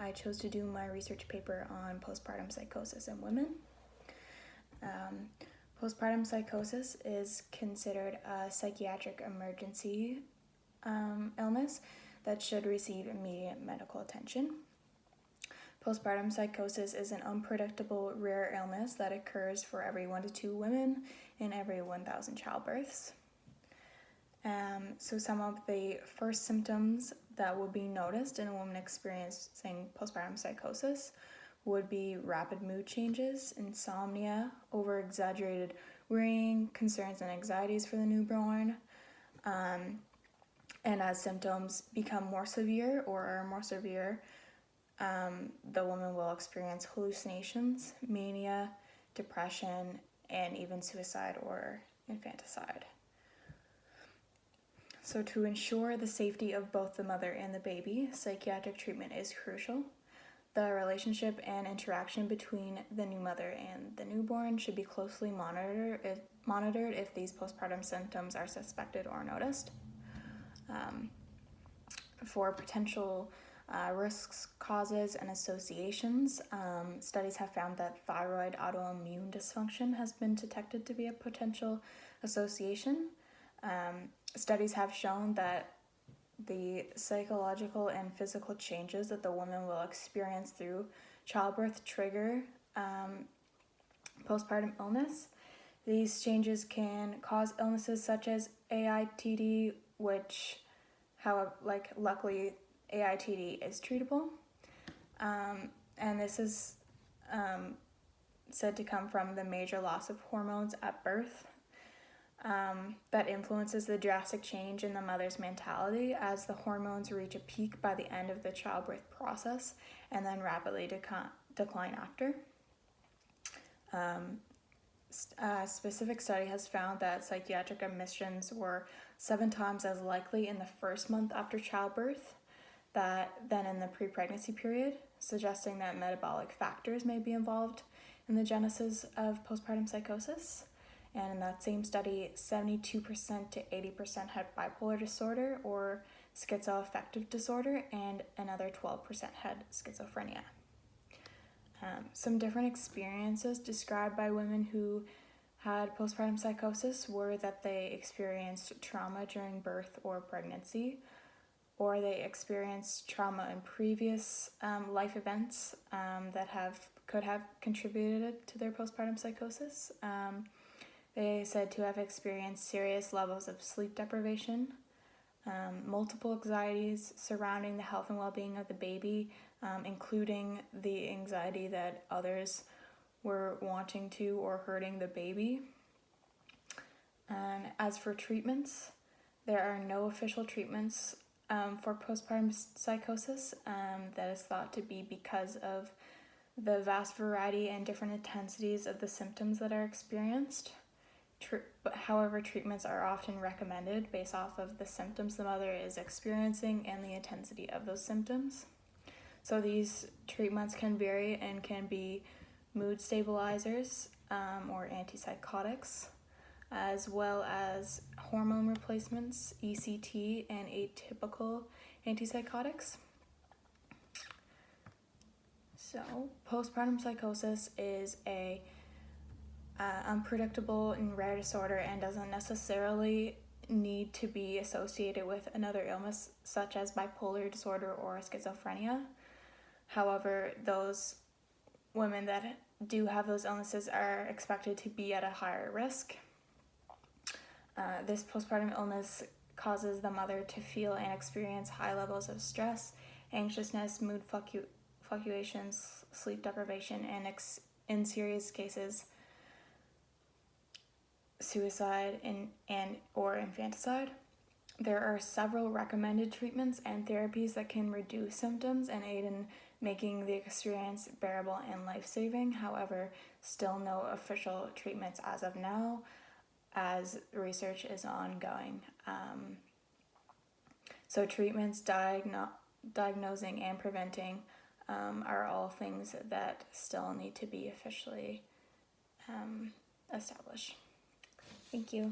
I chose to do my research paper on postpartum psychosis in women. Postpartum psychosis is considered a psychiatric emergency illness that should receive immediate medical attention. Postpartum psychosis is an unpredictable, rare illness that occurs for every 1 to 2 women in every 1,000 childbirths. So some of the first symptoms that would be noticed in a woman experiencing postpartum psychosis would be rapid mood changes, insomnia, over-exaggerated worrying, concerns and anxieties for the newborn. And as symptoms become more severe or are more severe, the woman will experience hallucinations, mania, depression, and even suicide or infanticide. So to ensure the safety of both the mother and the baby, psychiatric treatment is crucial. The relationship and interaction between the new mother and the newborn should be closely monitored if these postpartum symptoms are suspected or noticed. For potential risks, causes, and associations, studies have found that thyroid autoimmune dysfunction has been detected to be a potential association. Studies have shown that the psychological and physical changes that the woman will experience through childbirth trigger postpartum illness. These changes can cause illnesses such as AITD, which, however, luckily AITD is treatable, and this is said to come from the major loss of hormones at birth. That influences the drastic change in the mother's mentality as the hormones reach a peak by the end of the childbirth process and then rapidly decline after. A specific study has found that psychiatric admissions were 7 times as likely in the first month after childbirth than in the pre-pregnancy period, suggesting that metabolic factors may be involved in the genesis of postpartum psychosis. And in that same study, 72% to 80% had bipolar disorder or schizoaffective disorder, and another 12% had schizophrenia. Some different experiences described by women who had postpartum psychosis were that they experienced trauma during birth or pregnancy, or they experienced trauma in previous life events that could have contributed to their postpartum psychosis. They said to have experienced serious levels of sleep deprivation, multiple anxieties surrounding the health and well-being of the baby, including the anxiety that others were wanting to or hurting the baby. And as for treatments, there are no official treatments for postpartum psychosis that is thought to be because of the vast variety and different intensities of the symptoms that are experienced. However, treatments are often recommended based off of the symptoms the mother is experiencing and the intensity of those symptoms. So these treatments can vary and can be mood stabilizers or antipsychotics, as well as hormone replacements, ECT, and atypical antipsychotics. So postpartum psychosis is a unpredictable and rare disorder and doesn't necessarily need to be associated with another illness such as bipolar disorder or schizophrenia. However, those women that do have those illnesses are expected to be at a higher risk. This postpartum illness causes the mother to feel and experience high levels of stress, anxiousness, mood fluctuations, sleep deprivation, and in serious cases, suicide and or infanticide. There are several recommended treatments and therapies that can reduce symptoms and aid in making the experience bearable and life-saving. However, still no official treatments as of now, as research is ongoing. So treatments, diagnosing, and preventing are all things that still need to be officially established. Thank you.